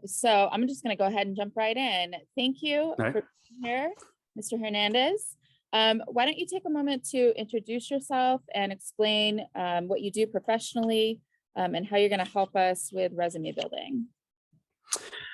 So I'm just going to go ahead and jump right in. Thank you All right. for being here, Mr. Hernandez. Why don't you take a moment to introduce yourself and explain what you do professionally and how you're going to help us with resume building.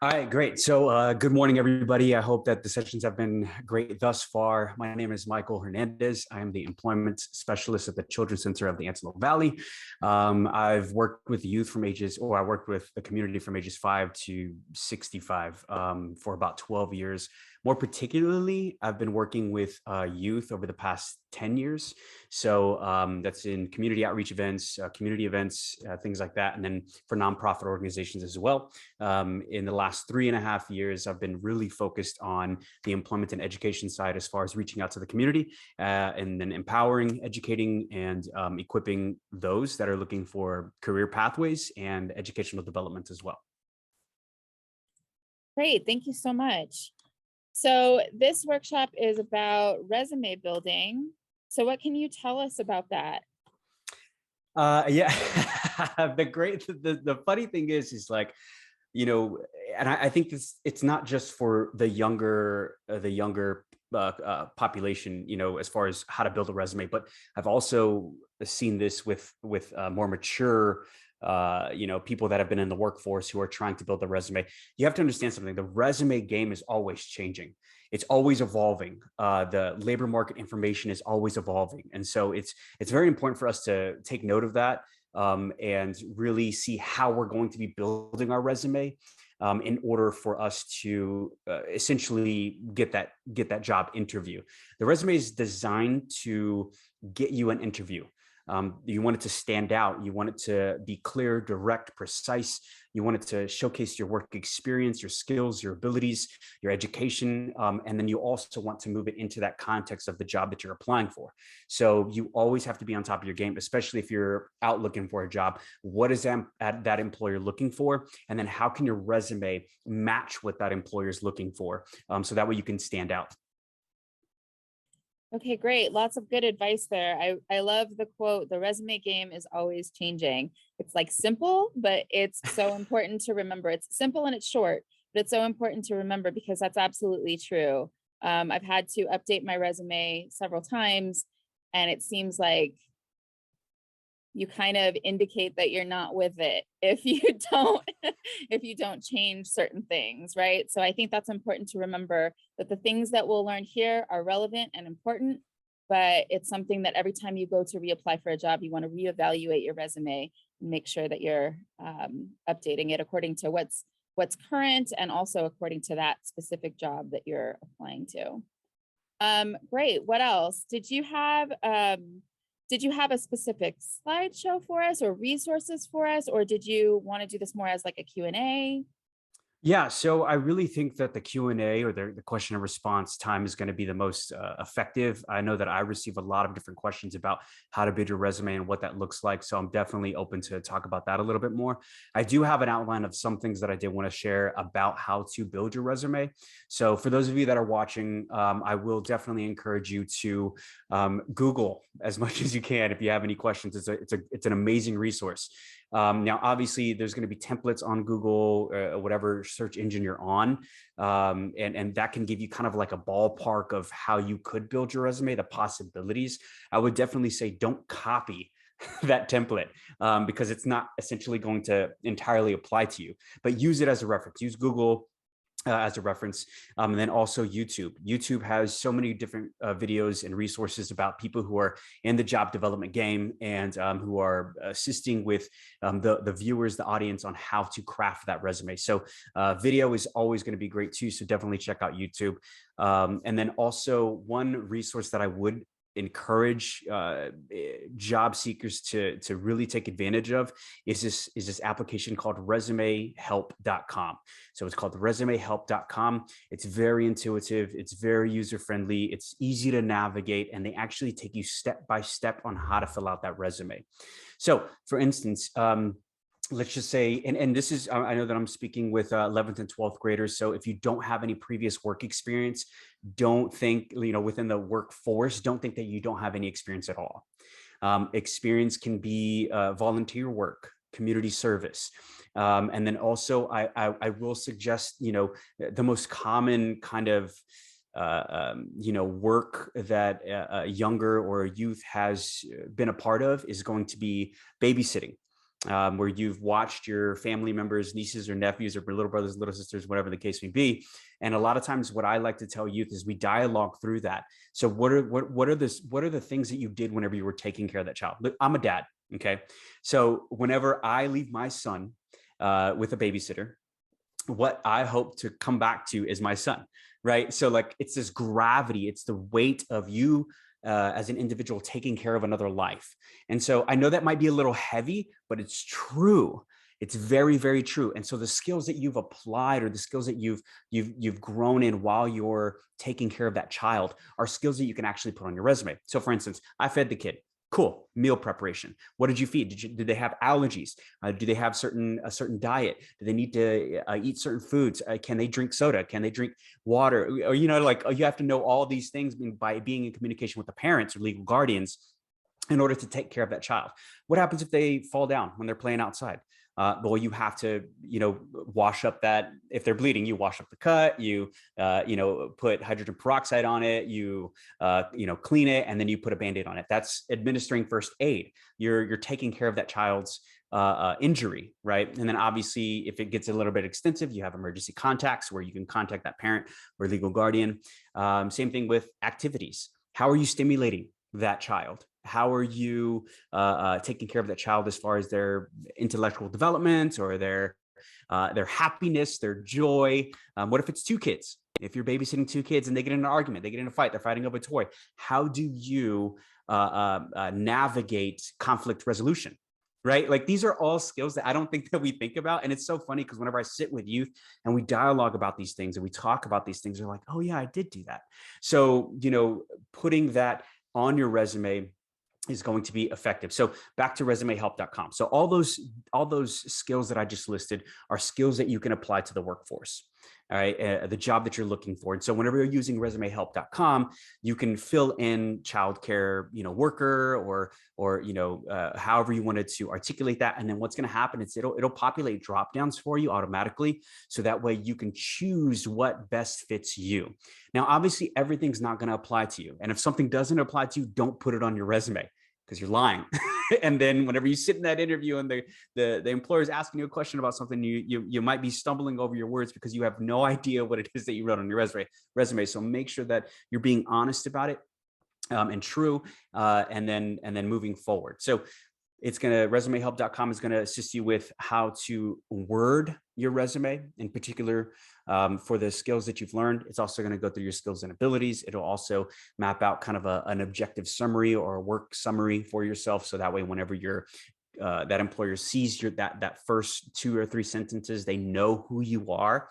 All right, great. So good morning, everybody. I hope that the sessions have been great thus far. My name is Michael Hernandez. I am the employment specialist at the Children's Center of the Antelope Valley. I've worked with youth from ages, or I worked with the community from ages 5 to 65 for about 12 years. More particularly, I've been working with youth over the past 10 years. So that's in community outreach events, things like that. And then for nonprofit organizations as well. In the last 3.5 years, I've been really focused on the employment and education side as far as reaching out to the community and then empowering, educating, and equipping those that are looking for career pathways and educational development as well. Great, thank you so much. So this workshop is about resume building. So what can you tell us about that? Yeah, the funny thing is like, you know, and I think it's not just for the younger population, you know, as far as how to build a resume, but I've also seen this with more mature people that have been in the workforce who are trying to build a resume. You have to understand something. The resume game is always changing. It's always evolving. The labor market information is always evolving. And so it's very important for us to take note of that and really see how we're going to be building our resume in order for us to essentially get that job interview. The resume is designed to get you an interview. You want it to stand out. You want it to be clear, direct, precise. You want it to showcase your work experience, your skills, your abilities, your education. And then you also want to move it into that context of the job that you're applying for. So you always have to be on top of your game, especially if you're out looking for a job. What is that employer looking for? And then how can your resume match what that employer is looking for? So that way you can stand out. Okay, great. Lots of good advice there. I love the quote, the resume game is always changing. It's like simple, but it's so important to remember. It's simple and it's short, but it's so important to remember because that's absolutely true. I've had to update my resume several times and it seems like you kind of indicate that you're not with it if you don't change certain things, right? So I think that's important to remember that the things that we'll learn here are relevant and important, but it's something that every time you go to reapply for a job, you want to reevaluate your resume and make sure that you're updating it according to what's current and also according to that specific job that you're applying to. Great. What else? Did you have a specific slideshow for us or resources for us, or did you want to do this more as like a Q&A? Yeah, so I really think that the Q&A or the question and response time is going to be the most effective. I know that I receive a lot of different questions about how to build your resume and what that looks like. So I'm definitely open to talk about that a little bit more. I do have an outline of some things that I did want to share about how to build your resume. So for those of you that are watching, I will definitely encourage you to Google as much as you can if you have any questions. It's an amazing resource. Now, obviously, there's going to be templates on Google, whatever search engine you're on, and that can give you kind of like a ballpark of how you could build your resume, the possibilities. I would definitely say don't copy that template because it's not essentially going to entirely apply to you, but use it as a reference. Use Google as a reference. And then also YouTube. YouTube has so many different videos and resources about people who are in the job development game and who are assisting with the viewers, the audience on how to craft that resume. So video is always going to be great too. So definitely check out YouTube. And then also one resource that I would encourage job seekers to really take advantage of is this application called resumehelp.com. So it's called resumehelp.com. It's very intuitive. It's very user-friendly. It's easy to navigate, and they actually take you step by step on how to fill out that resume. So for instance, let's just say, and this is, I know that I'm speaking with 11th and 12th graders. So if you don't have any previous work experience, don't think, within the workforce, don't think that you don't have any experience at all. Experience can be volunteer work. community service. And then also I will suggest, the most common kind of work that a younger or a youth has been a part of is going to be babysitting, where you've watched your family members, nieces or nephews, or little brothers, little sisters, whatever the case may be. And a lot of times, what I like to tell youth is we dialogue through that. So, what are the things that you did whenever you were taking care of that child? Look, I'm a dad. Okay, so whenever I leave my son with a babysitter, what I hope to come back to is my son, right? So like it's this gravity, it's the weight of you as an individual taking care of another life. And so I know that might be a little heavy, but it's true. It's very, very true. And so the skills that you've applied or the skills that you've grown in while you're taking care of that child are skills that you can actually put on your resume. So for instance, I fed the kid. Cool. Meal preparation. What did you feed? Did they have allergies? Do they have a certain diet? Do they need to eat certain foods? Can they drink soda? Can they drink water? Or, like you have to know all these things by being in communication with the parents or legal guardians in order to take care of that child. What happens if they fall down when they're playing outside? Well, you have to, wash up that, if they're bleeding, you wash up the cut, you put hydrogen peroxide on it, you clean it, and then you put a Band-Aid on it. That's administering first aid. You're taking care of that child's injury, right? And then obviously, if it gets a little bit extensive, you have emergency contacts where you can contact that parent or legal guardian. Same thing with activities. How are you stimulating that child? How are you taking care of that child as far as their intellectual development or their happiness, their joy? What if it's two kids? If you're babysitting two kids and they get in an argument, they get in a fight, they're fighting over a toy. How do you navigate conflict resolution? Right? Like these are all skills that I don't think that we think about. And it's so funny because whenever I sit with youth and we dialogue about these things and we talk about these things, they're like, oh yeah, I did do that. So, putting that on your resume is going to be effective. So back to resumehelp.com. So all those skills that I just listed are skills that you can apply to the workforce. All right, the job that you're looking for. And so whenever you're using resumehelp.com, you can fill in childcare, worker, or however you wanted to articulate that. And then what's going to happen is it'll populate drop downs for you automatically, so that way you can choose what best fits you. Now, obviously, everything's not going to apply to you, and if something doesn't apply to you, don't put it on your resume because you're lying. And then whenever you sit in that interview and the employer is asking you a question about something, you might be stumbling over your words because you have no idea what it is that you wrote on your resume. So make sure that you're being honest about it and true, and then moving forward. So resumehelp.com is going to assist you with how to word your resume, in particular for the skills that you've learned. It's also going to go through your skills and abilities. It'll also map out kind of an objective summary or a work summary for yourself. So that way, whenever that employer sees that first 2 or 3 sentences, they know who you are.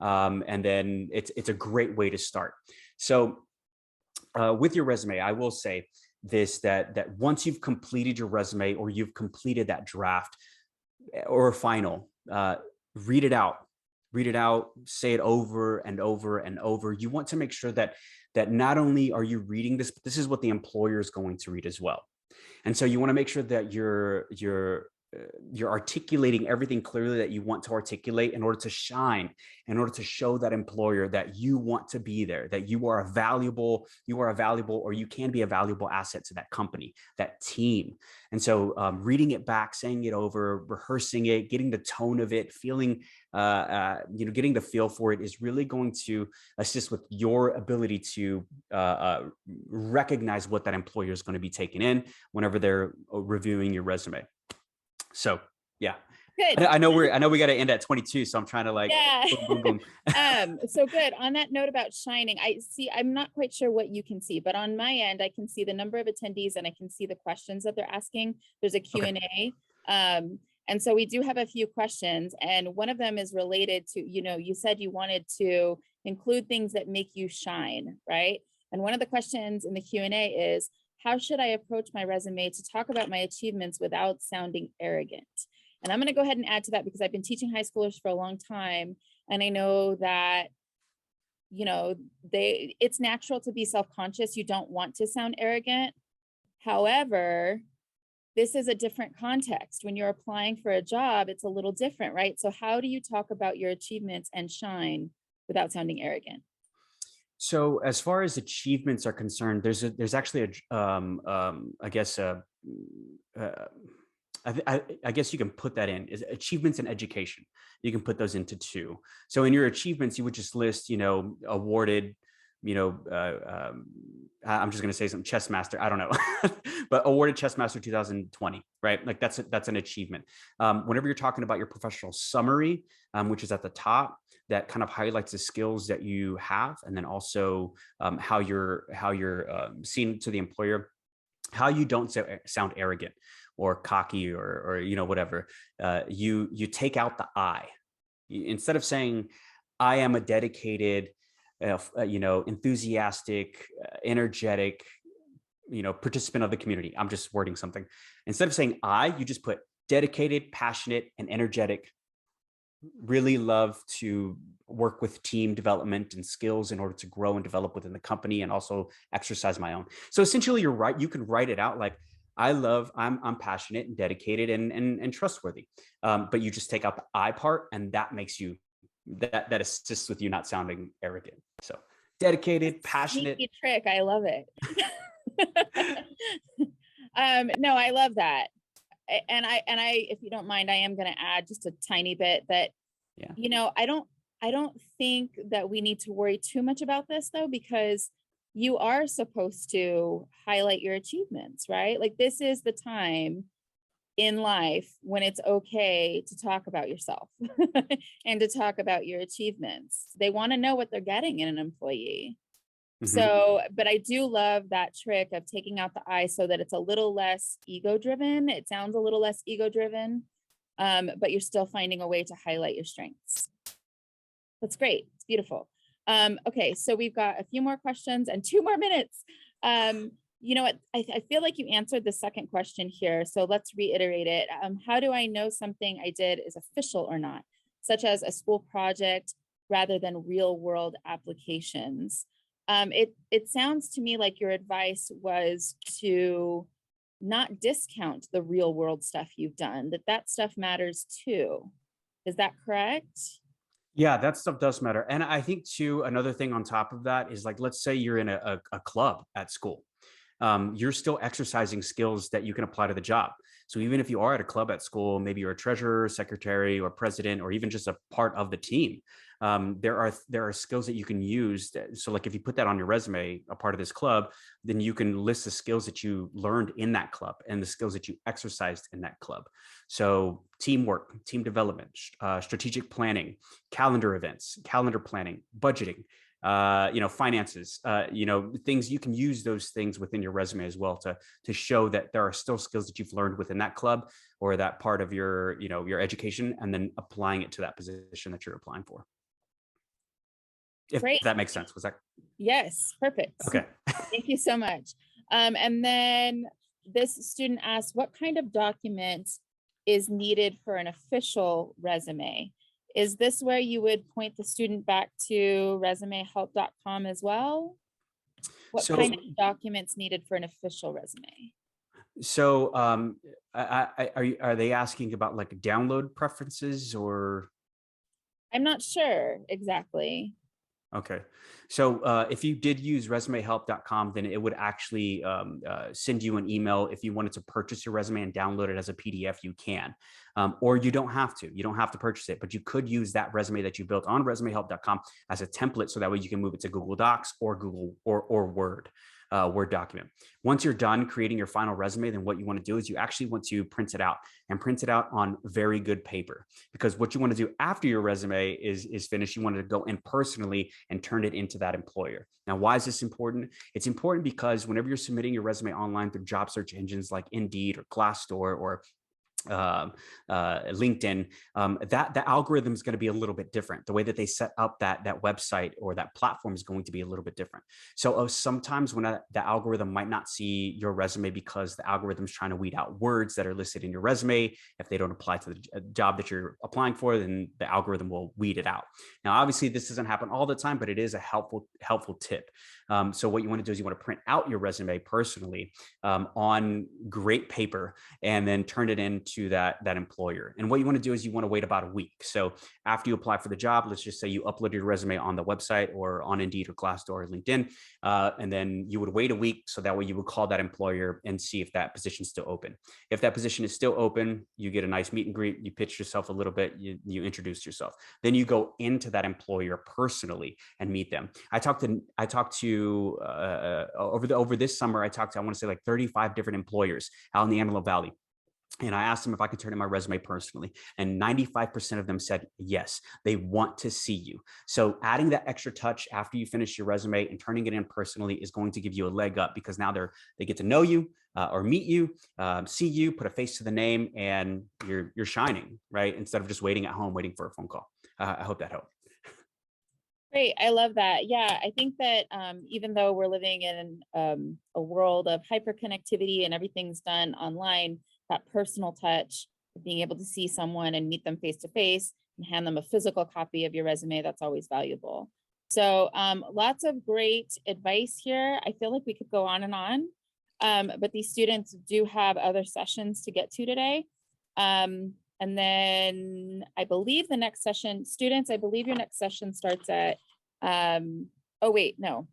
And then it's a great way to start. So with your resume, I will say this, that once you've completed your resume or you've completed that draft or final, read it out, say it over and over and over. You want to make sure that not only are you reading this, but this is what the employer is going to read as well. And so you want to make sure that you're articulating everything clearly that you want to articulate in order to shine, in order to show that employer that you want to be there, that you are a valuable, or you can be a valuable asset to that company, that team. And so reading it back, saying it over, rehearsing it, getting the tone of it, feeling, getting the feel for it is really going to assist with your ability to recognize what that employer is going to be taking in whenever they're reviewing your resume. So yeah, Good. I know we got to end at 22, so I'm trying to boom, boom, boom. So good. On that note about shining, I'm not quite sure what you can see, but on my end, I can see the number of attendees and I can see the questions that they're asking. There's a Q&A. And so we do have a few questions, and one of them is related to, you said you wanted to include things that make you shine, right? And one of the questions in the Q&A is, how should I approach my resume to talk about my achievements without sounding arrogant? And I'm going to go ahead and add to that because I've been teaching high schoolers for a long time. And I know that, it's natural to be self-conscious. You don't want to sound arrogant. However, this is a different context. When you're applying for a job, it's a little different, right? So how do you talk about your achievements and shine without sounding arrogant? So as far as achievements are concerned, there's actually I guess uh, I guess you can put that in is achievements in education. You can put those into two. So in your achievements, you would just list, awarded, you know, I'm just going to say some chess master. I don't know, but awarded chess master 2020, right? Like that's an achievement. Whenever you're talking about your professional summary, which is at the top, that kind of highlights the skills that you have, and then also how you're seen to the employer, how you don't sound arrogant or cocky or whatever. You take out the I. Instead of saying I am a dedicated, enthusiastic, energetic, participant of the community. I'm just wording something. Instead of saying I, you just put dedicated, passionate, and energetic. Really love to work with team development and skills in order to grow and develop within the company and also exercise my own. So essentially you're right. You can write it out like I'm passionate and dedicated and trustworthy. But you just take out the I part, and that makes you that assists with you not sounding arrogant. So dedicated, passionate. Sneaky trick. I love it. No, I love that. And I, if you don't mind, I am going to add just a tiny bit that, Yeah. I don't think that we need to worry too much about this though, because you are supposed to highlight your achievements, right? Like this is the time in life when it's okay to talk about yourself and to talk about your achievements. They want to know what they're getting in an employee. Mhm. So, but I do love that trick of taking out the I so that it's a little less ego driven. It sounds a little less ego driven, but you're still finding a way to highlight your strengths. That's great. It's beautiful. Okay, so we've got a few more questions and 2 more minutes. You know what? I feel like you answered the second question here. So let's reiterate it. How do I know something I did is official or not, such as a school project rather than real world applications? It sounds to me like your advice was to not discount the real world stuff you've done, that stuff matters too. Is that correct? Yeah, that stuff does matter. And I think too, another thing on top of that is like, let's say you're in a club at school. You're still exercising skills that you can apply to the job. So even if you are at a club at school, maybe you're a treasurer, secretary, or president, or even just a part of the team, there are skills that you can use. So like if you put that on your resume, a part of this club, then you can list the skills that you learned in that club and the skills that you exercised in that club. So teamwork, team development, strategic planning, calendar events, calendar planning, budgeting, finances, things. You can use those things within your resume as well to show that there are still skills that you've learned within that club or that part of your education, and then applying it to that position that you're applying for. If Great. that makes sense. Was that? Yes, perfect. Okay. Thank you so much. And then this student asked, what kind of document is needed for an official resume? Is this where you would point the student back to resumehelp.com as well? What kind of documents needed for an official resume? So are they asking about like download preferences or? I'm not sure exactly. Okay. So if you did use resumehelp.com, then it would actually send you an email. If you wanted to purchase your resume and download it as a PDF, you can. Or you don't have to. You don't have to purchase it, but you could use that resume that you built on resumehelp.com as a template. So that way you can move it to Google Docs or Google or Word document. Once you're done creating your final resume, then what you want to do is you actually want to print it out on very good paper, because what you want to do after your resume is finished, you want to go in personally and turn it into that employer. Now, why is this important? It's important because whenever you're submitting your resume online through job search engines like Indeed or Glassdoor or um, LinkedIn, that the algorithm is going to be a little bit different. The way that they set up that website or that platform is going to be a little bit different. So sometimes when the algorithm might not see your resume because the algorithm is trying to weed out words that are listed in your resume. If they don't apply to the job that you're applying for, then the algorithm will weed it out. Now, obviously, this doesn't happen all the time, but it is a helpful tip. So what you want to do is you want to print out your resume personally on great paper and then turn it into that employer. And what you want to do is you want to wait about a week. So after you apply for the job, let's just say you uploaded your resume on the website or on Indeed or Glassdoor or LinkedIn, and then you would wait a week. So that way you would call that employer and see if that position is still open. If that position is still open, you get a nice meet and greet. You pitch yourself a little bit. You introduce yourself. Then you go into that employer personally and meet them. I talked to over this summer. I want to say like 35 different employers out in the Antelope Valley. And I asked them if I could turn in my resume personally. And 95% of them said yes, they want to see you. So adding that extra touch after you finish your resume and turning it in personally is going to give you a leg up, because now they get to know you or meet you, see you, put a face to the name, and you're shining, right? Instead of just waiting at home, waiting for a phone call. I hope that helped. Great. I love that. Yeah, I think that even though we're living in a world of hyperconnectivity and everything's done online, that personal touch, being able to see someone and meet them face to face and hand them a physical copy of your resume, that's always valuable. So lots of great advice here. I feel like we could go on and on, but these students do have other sessions to get to today. And then I believe the next session, students, I believe your next session starts at, oh wait, no,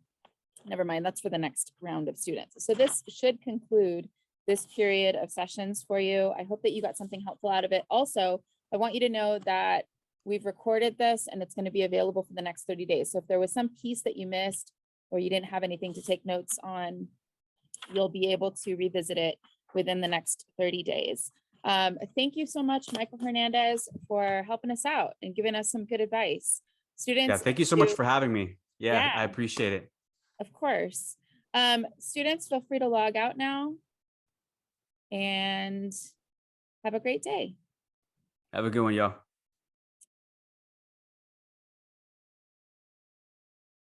never mind. That's for the next round of students. So this should conclude this period of sessions for you. I hope that you got something helpful out of it. Also, I want you to know that we've recorded this and it's going to be available for the next 30 days. So if there was some piece that you missed or you didn't have anything to take notes on, you'll be able to revisit it within the next 30 days. Thank you so much, Michael Hernandez, for helping us out and giving us some good advice. Students. Yeah, thank you so much for having me. Yeah, I Yeah, appreciate it. of course. Students, feel free to log out now and have a great day. Have a good one, y'all.